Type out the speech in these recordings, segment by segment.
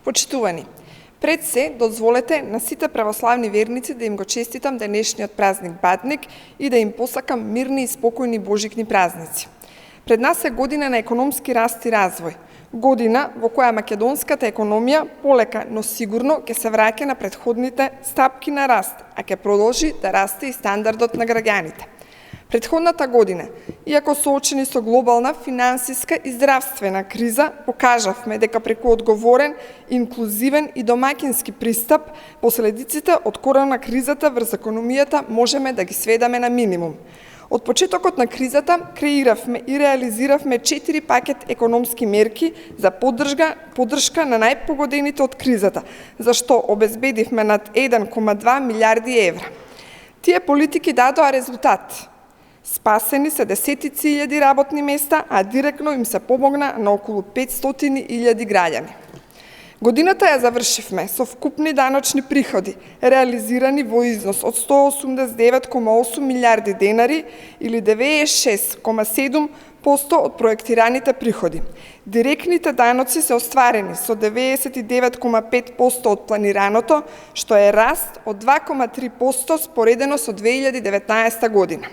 Почитувани, пред се дозволете на сите православни верници да им го честитам денешниот празник Бадник и да им посакам мирни и спокојни божикни празници. Пред нас е година на економски раст и развој. Година во која македонската економија полека, но сигурно ќе се враќа на претходните стапки на раст, а ќе продолжи да расте и стандардот на граѓаните. Претходната година, иако соочени со глобална финансиска и здравствена криза, покажавме дека преку одговорен, инклузивен и домаќински пристап, последиците од корона кризата врз економијата можеме да ги сведаме на минимум. Од почетокот на кризата креиравме и реализиравме 4 пакет економски мерки за поддршка на најпогодените од кризата, за што обезбедивме над 1,2 милиарди евра. Тие политики дадоа резултат. Спасени се десетици илјади работни места, а директно им се помогна на околу 500.000 граѓани. Годината ја завршивме со вкупни даночни приходи, реализирани во износ од 189,8 милиарди денари или 96,7% од проектираните приходи. Директните даноци се остварени со 99,5% од планираното, што е раст од 2,3% споредено со 2019 година.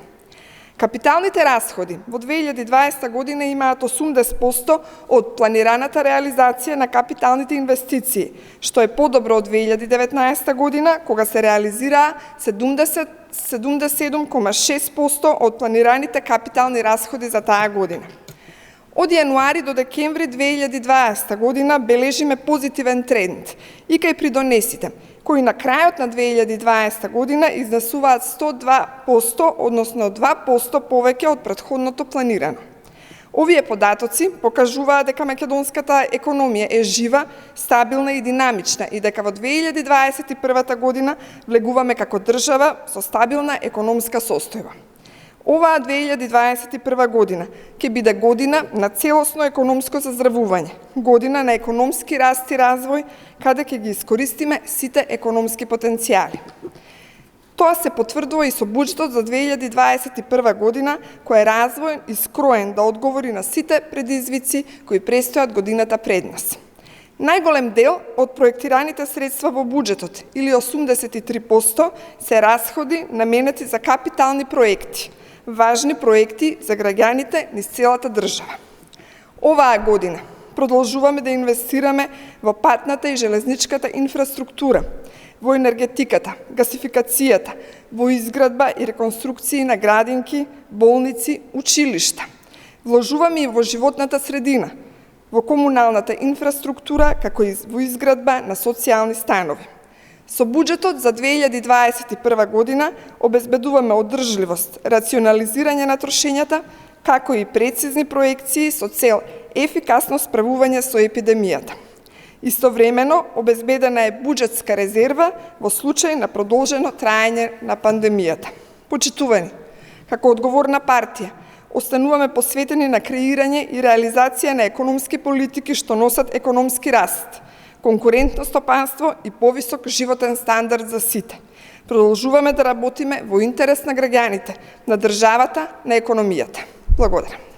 Капиталните расходи во 2020 година имаат 80% од планираната реализација на капиталните инвестиции, што е подобро од 2019 година, кога се реализираа 77,6% од планираните капитални расходи за таа година. Од јануари до декември 2020 година бележиме позитивен тренд и кај придонесите, кои на крајот на 2020 година изнесуваат 102%, односно 2% повеќе од претходното планирано. Овие податоци покажуваат дека македонската економија е жива, стабилна и динамична и дека во 2021 година влегуваме како држава со стабилна економска состојба. Оваа 2021 година ќе биде година на целосно економско заздравување, година на економски раст и развој, каде ќе ги искористиме сите економски потенцијали. Тоа се потврдува и со буџетот за 2021 година, кој е развоен и скроен да одговори на сите предизвици кои престојат годината пред нас. Најголем дел од проектираните средства во буџетот, или 83%, се расходи наменети за капитални проекти, важни проекти за граѓаните низ целата држава. Оваа година продолжуваме да инвестираме во патната и железничката инфраструктура, во енергетиката, гасификацијата, во изградба и реконструкции на градинки, болници, училишта. Вложуваме и во животната средина, во комуналната инфраструктура, како и во изградба на социјални станови. Со буџетот за 2021 година обезбедуваме одржливост, рационализирање на трошењата, како и прецизни проекции со цел ефикасно справување со епидемијата. Истовремено обезбедена е буџетска резерва во случај на продолжено траење на пандемијата. Почитувани, како одговорна партија, остануваме посветени на креирање и реализација на економски политики што носат економски раст, конкурентно стопанство и повисок животен стандард за сите. Продолжуваме да работиме во интерес на граѓаните, на државата, на економијата. Благодарам.